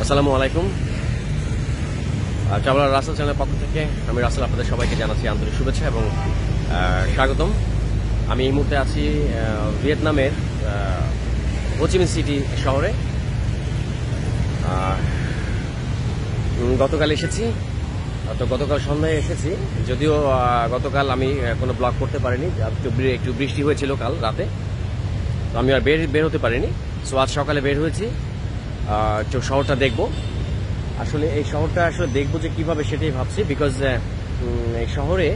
আসসালামু আলাইকুম। ট্রাভেলার রাসেল চ্যানেলের পক্ষ থেকে আমি রাসেল আপনাদের সবাইকে জানাচ্ছি আন্তরিক শুভেচ্ছা এবং স্বাগতম। আমি এই মুহূর্তে আছি ভিয়েতনামের হোচিমিন সিটি শহরে। গতকাল এসেছি, তো গতকাল সন্ধ্যায় এসেছি, যদিও গতকাল আমি কোনো ব্লগ করতে পারিনি, একটু বৃষ্টি হয়েছিল কাল রাতে, তো আমি আর বের হতে পারিনি। সো আজ সকালে বের হয়েছি, একটু শহরটা দেখবো। আসলে এই শহরটা আসলে দেখবো যে কিভাবে সেটাই ভাবছি, বিকজ এই শহরে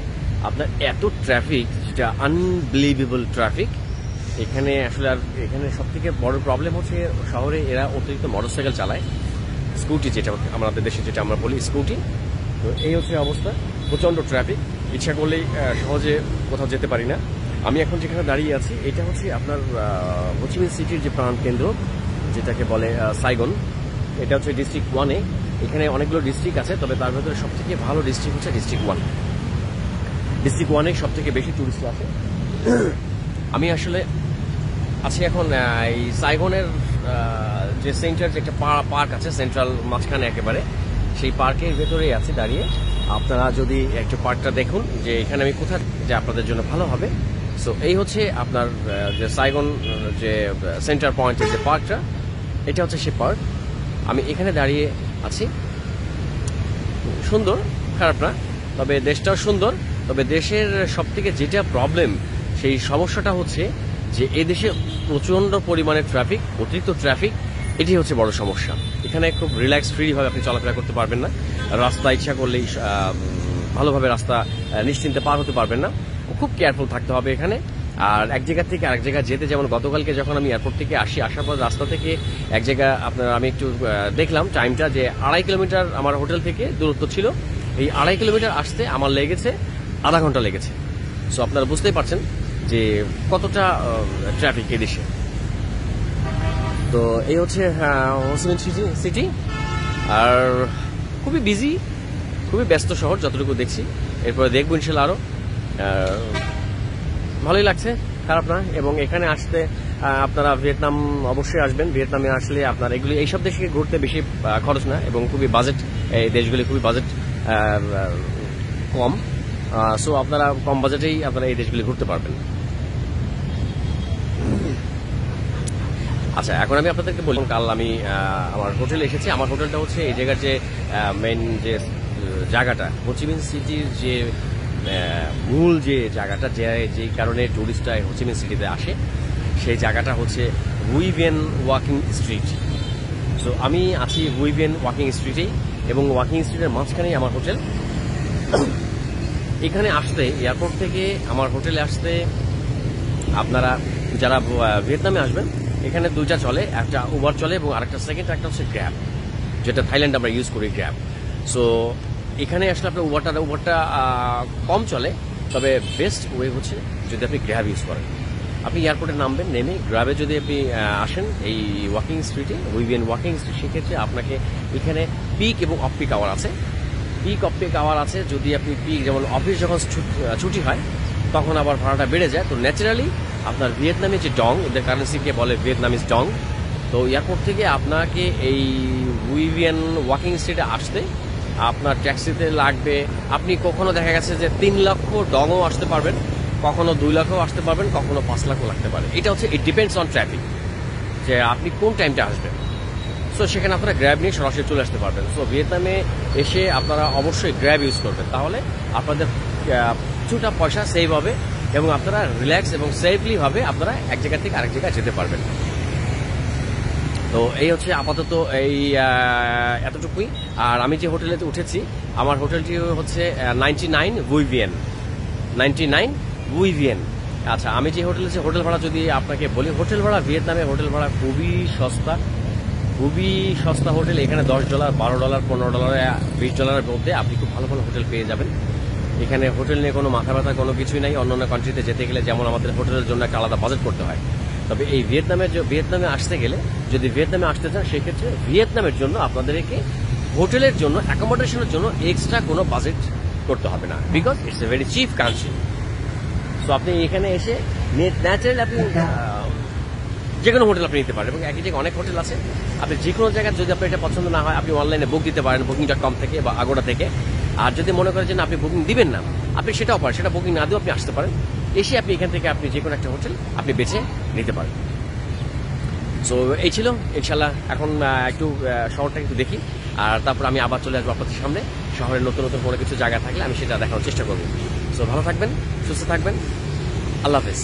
আপনার এত ট্রাফিক, যেটা আনবিলিভেবল ট্রাফিক। এখানে আসলে আর এখানে সব থেকে বড় প্রবলেম হচ্ছে শহরে এরা অতিরিক্ত মোটরসাইকেল চালায়, স্কুটি, যেটা আমাদের দেশে যেটা আমরা বলি স্কুটি। তো এই হচ্ছে অবস্থা, প্রচণ্ড ট্রাফিক, ইচ্ছা করলেই সহজে কোথাও যেতে পারি না। আমি এখন যেখানে দাঁড়িয়ে আছি এটা হচ্ছে আপনার হোচিমিন সিটির যে প্রাণকেন্দ্র, যেটাকে বলে সাইগন। এটা হচ্ছে ডিস্ট্রিক্ট 1-এ। এখানে অনেকগুলো ডিস্ট্রিক্ট আছে, তবে তার ভেতরে সব থেকে ভালো ডিস্ট্রিক্ট হচ্ছে ডিস্ট্রিক্ট 1। ডিস্ট্রিক্ট 1-এ সব থেকে বেশি টুরিস্ট আছে। আমি আসলে আছি এখন এই সাইগনের যে সেন্টার, যে একটা পার্ক আছে সেন্ট্রাল মাঝখানে একেবারে, সেই পার্কের ভেতরেই আছি দাঁড়িয়ে। আপনারা যদি একটু পার্কটা দেখুন যে এখানে আমি কোথায় যে আপনাদের জন্য ভালো হবে। সো এই হচ্ছে আপনার যে সাইগন যে সেন্টার পয়েন্টের যে পার্কটা, এটা হচ্ছে সে পার্ক। আমি এখানে দাঁড়িয়ে আছি। সুন্দর, খারাপ না, তবে দেশটাও সুন্দর। তবে দেশের সব থেকে যেটা প্রবলেম, সেই সমস্যাটা হচ্ছে যে এদেশে প্রচন্ড পরিমাণে ট্রাফিক, অতিরিক্ত ট্রাফিক, এটি হচ্ছে বড় সমস্যা। এখানে খুব রিল্যাক্স ফ্রি ভাবে আপনি চলাফেরা করতে পারবেন না, রাস্তা ইচ্ছা করলেই ভালোভাবে রাস্তা নিশ্চিন্তে পার হতে পারবেন না, খুব কেয়ারফুল থাকতে হবে এখানে। আর এক জায়গা থেকে আরেক জায়গায় যেতে, যেমন গতকালকে যখন আমি এয়ারপোর্ট থেকে আসার পর রাস্তা থেকে এক জায়গা আপনার আমি একটু দেখলাম টাইমটা, যে 2.5 কিলোমিটার আমার হোটেল থেকে দূরত্ব ছিল। এই 2.5 কিলোমিটার আসতে আমার লেগেছে আধা ঘন্টা লেগেছে। সো আপনারা বুঝতেই পারছেন যে কতটা ট্রাফিক এদেশে। তো এই হচ্ছে হোচিমিন সিটি, আর খুবই বিজি, খুবই ব্যস্ত শহর যতটুকু দেখছি। এরপরে দেখবো ইনশাল্লাহ আরো। ভালোই লাগছে, খারাপ না। এবং এখানে আসতে আপনারা ভিয়েতনাম অবশ্যই আসবেন। ভিয়েতনামে আসলে আপনার এইসব দেশে ঘুরতে বেশি খরচ না, এবং খুবই বাজেট, এই দেশগুলি খুবই বাজেট কম। সো আপনারা কম বাজেটেই আপনারা এই দেশগুলি ঘুরতে পারবেন। আচ্ছা, এখন আমি আপনাদেরকে বললাম, কাল আমি আমার হোটেলে এসেছি। আমার হোটেলটা হচ্ছে এই জায়গার যে মেইন যে জায়গাটা, হোচিমিন সিটির যে মূল যে জায়গাটা, যেই কারণে টুরিস্টরা হোচিমিন সিটিতে আসে, সেই জায়গাটা হচ্ছে হুই ভিয়েন ওয়াকিং স্ট্রিট। সো আমি আছি হুই ভিয়েন ওয়াকিং স্ট্রিটেই, এবং ওয়াকিং স্ট্রিটের মাঝখানেই আমার হোটেল। এখানে আসতে, এয়ারপোর্ট থেকে আমার হোটেলে আসতে, আপনারা যারা ভিয়েতনামে আসবেন, এখানে দুইটা চলে, একটা উবার চলে এবং আরেকটা সেকেন্ড একটা হচ্ছে গ্র্যাব, যেটা থাইল্যান্ড আমরা ইউজ করি, গ্র্যাব। সো এখানে আসলে আপনার উবারটা কম চলে, তবে বেস্ট ওয়ে হচ্ছে যদি আপনি গ্র্যাব ইউজ করেন। আপনি এয়ারপোর্টে নামবেন, নেমে গ্র্যাবে যদি আপনি আসেন এই ওয়াকিং স্ট্রিটে, উইভিএন ওয়াকিং স্ট্রিট, সেক্ষেত্রে আপনাকে এখানে পিক এবং অফ পিক আওয়ার আছে। পিক অফ পিক আওয়ার আছে, যদি আপনি পিক, যেমন অফিস যখন ছুটি হয় তখন আবার ভাড়াটা বেড়ে যায়। তো ন্যাচারালি আপনার ভিয়েতনামে যে ডং, ওদের কারেন্সিকে বলে ভিয়েতনামিজ ডং। তো এয়ারপোর্ট থেকে আপনাকে এই উইভিএন ওয়াকিং স্ট্রিটে আসতে আপনার ট্যাক্সিতে লাগবে, আপনি কখনো দেখা গেছে যে 3 লক্ষ ডংও আসতে পারবেন, কখনো 2 লাখও আসতে পারবেন, কখনো 5 লাখও লাগতে পারে। এটা হচ্ছে ইট ডিপেন্ডস অন ট্রাফিক, যে আপনি কোন টাইমটা আসবেন। সো সেখানে আপনারা গ্র্যাব নিয়ে সরাসরি চলে আসতে পারবেন। সো ভিয়েতনামে এসে আপনারা অবশ্যই গ্র্যাব ইউজ করবেন, তাহলে আপনাদের কিছুটা পয়সা সেভ হবে এবং আপনারা রিল্যাক্স এবং সেফলি ভাবে আপনারা এক জায়গা থেকে আরেক জায়গায় যেতে পারবেন। তো এই হচ্ছে আপাতত এই এতটুকুই। আর আমি যে হোটেলেতে উঠেছি, আমার হোটেলটি হচ্ছে 99 উইভিয়েন। আচ্ছা, আমি যে হোটেল ভাড়া যদি আপনাকে বলি, হোটেল ভাড়া ভিয়েতনামে হোটেল ভাড়া খুবই সস্তা, খুবই সস্তা হোটেল। এখানে $10, $12, $15, $20 মধ্যে আপনি খুব ভালো ভালো হোটেল পেয়ে যাবেন। এখানে হোটেল নিয়ে কোনো মাথা ব্যথা কোনো কিছুই নাই। অন্যান্য কান্ট্রিতে যেতে গেলে যেমন আমাদের হোটেলের জন্য একটা আলাদা বাজেট করতে হয়, তবে এই ভিয়েতনামে আসতে গেলে, যদি ভিয়েতনামে আসতে চান, সেক্ষেত্রে ভিয়েতনামের জন্য আপনাদেরকে হোটেলের জন্য, অ্যাকোমোডেশনের জন্য এক্সট্রা কোনো বাজেট করতে হবে না, because it's a very chip country. So আপনি এখানে এসে ন্যাচারালি আপনি যে কোনো হোটেল আপনি নিতে পারেন, এবং একই জায়গায় অনেক হোটেল আছে। আপনি যে কোনো জায়গায় যদি আপনার এটা পছন্দ না হয়, আপনি অনলাইনে বুক দিতে পারেন booking.com থেকে বা আগোড়া থেকে। আর যদি মনে করেন যে না আপনি বুকিং দিবেন না, আপনি সেটাও পারেন, সেটা বুকিং না দিয়েও আপনি আসতে পারেন। এসে আপনি এখান থেকে আপনি যে কোনো একটা হোটেল আপনি বেছে নিতে পারেন। সো এই ছিল। ইনশাল্লাহ এখন একটু শহরটা একটু দেখি, আর তারপর আমি আবার চলে আসবো আপনাদের সামনে। শহরের নতুন নতুন কোনো কিছু জায়গা থাকলে আমি সেটা দেখানোর চেষ্টা করবো। সো ভালো থাকবেন, সুস্থ থাকবেন, আল্লাহ হাফেজ।